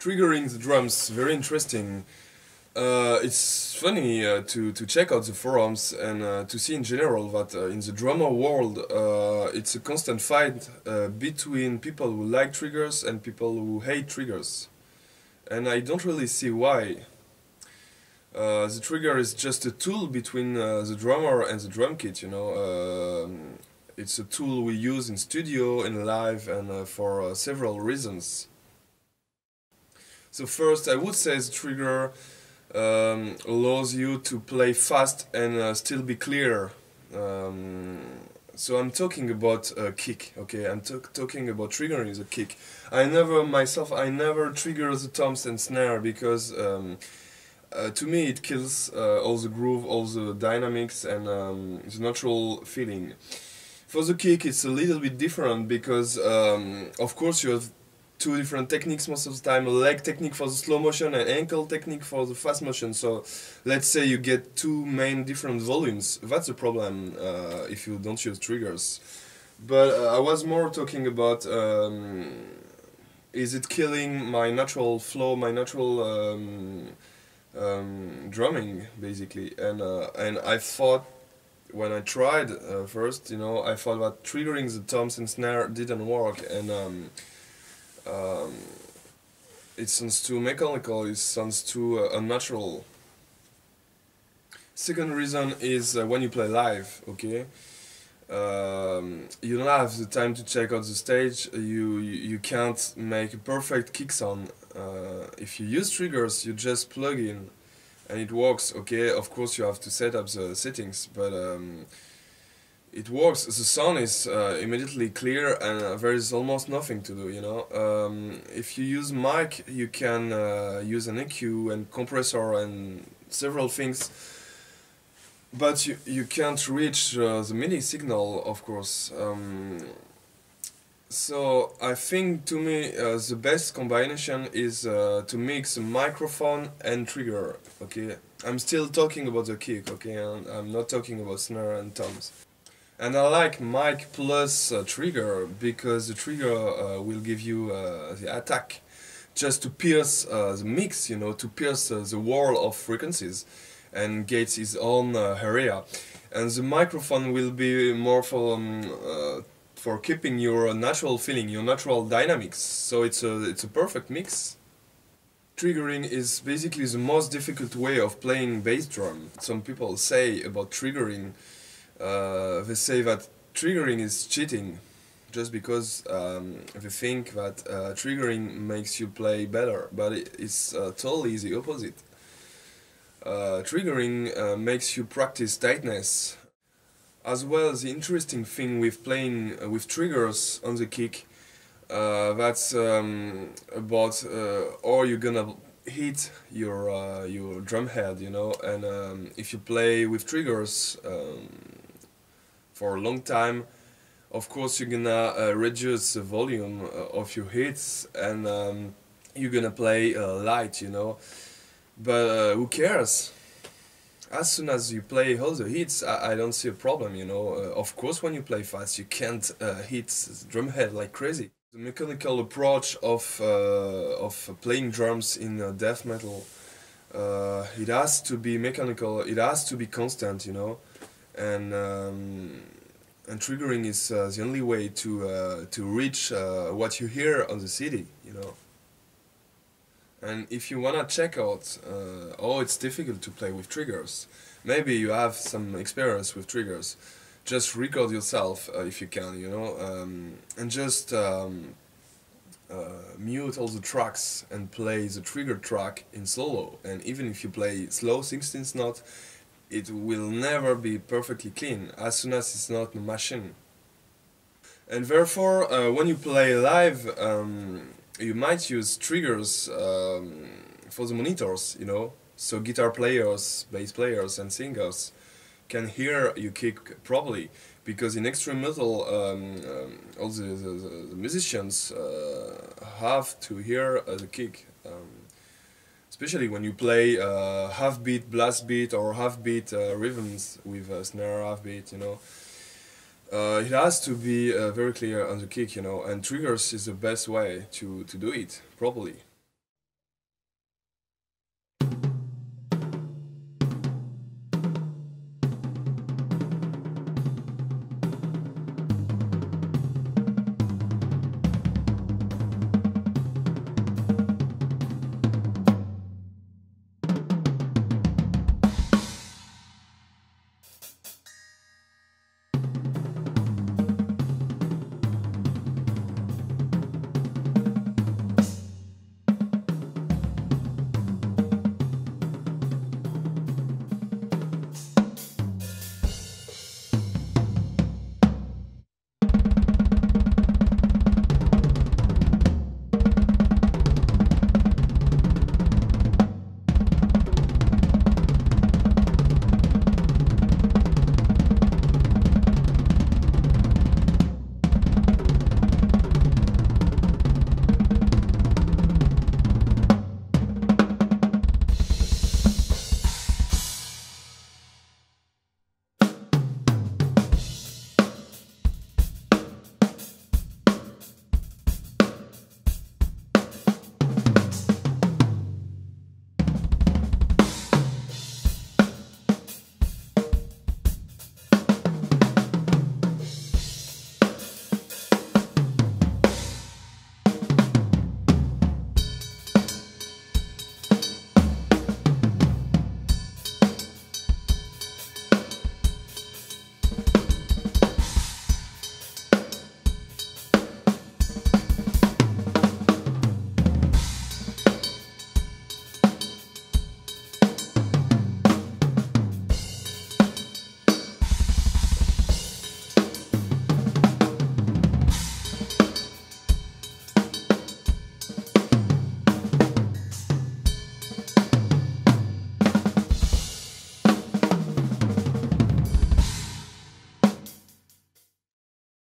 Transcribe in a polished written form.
Triggering the drums, very interesting. It's funny to check out the forums and to see in general that in the drummer world it's a constant fight between people who like triggers and people who hate triggers. And I don't really see why. The trigger is just a tool between the drummer and the drum kit, you know. It's a tool we use in studio, in live, and for several reasons. So first, I would say the trigger allows you to play fast and still be clear. So I'm talking about a kick, okay? I'm talking about triggering the kick. I never trigger the toms and snare because to me it kills all the groove, all the dynamics and the natural feeling. For the kick it's a little bit different because of course you have two different techniques most of the time, a leg technique for the slow motion and ankle technique for the fast motion. So let's say you get two main different volumes. That's a problem if you don't use triggers. But I was more talking about is it killing my natural flow, my natural drumming basically. And I thought when I tried first, you know, I thought that triggering the toms and snare didn't work, and it sounds too mechanical, it sounds too unnatural. Second reason is when you play live, okay? You don't have the time to check out the stage, you can't make a perfect kick sound. If you use triggers, you just plug in and it works, okay? Of course you have to set up the settings, but it works. The sound is immediately clear and there is almost nothing to do, you know. If you use mic, you can use an EQ and compressor and several things, but you can't reach the MIDI signal, of course. So I think to me the best combination is to mix a microphone and trigger, okay? I'm still talking about the kick, okay? I'm not talking about snare and toms. And I like mic plus trigger because the trigger will give you the attack just to pierce the mix, you know, to pierce the wall of frequencies and get its own area. And the microphone will be more for keeping your natural feeling, your natural dynamics. So it's a perfect mix. Triggering is basically the most difficult way of playing bass drum. Some people say about triggering, they say that triggering is cheating, just because they think that triggering makes you play better, but it's totally the opposite. Triggering makes you practice tightness. As well, the interesting thing with playing with triggers on the kick, that's about or you're gonna hit your drum head, you know, and if you play with triggers for a long time, of course you're gonna reduce the volume of your hits and you're gonna play light, you know, but who cares? As soon as you play all the hits, I don't see a problem, you know. Of course when you play fast you can't hit the drum head like crazy. The mechanical approach of playing drums in death metal, it has to be mechanical, it has to be constant, you know, and triggering is the only way to reach what you hear on the CD, you know. And if you wanna check out how it's difficult to play with triggers, maybe you have some experience with triggers, just record yourself if you can, you know, and just mute all the tracks and play the trigger track in solo. And even if you play slow 16th note, it will never be perfectly clean as soon as it's not a machine. And therefore, when you play live, you might use triggers for the monitors, you know, so guitar players, bass players and singers can hear you kick properly, because in extreme metal all the musicians have to hear the kick, especially when you play half beat, blast beat or half beat rhythms with snare half beat, you know. It has to be very clear on the kick, you know, and triggers is the best way to do it properly.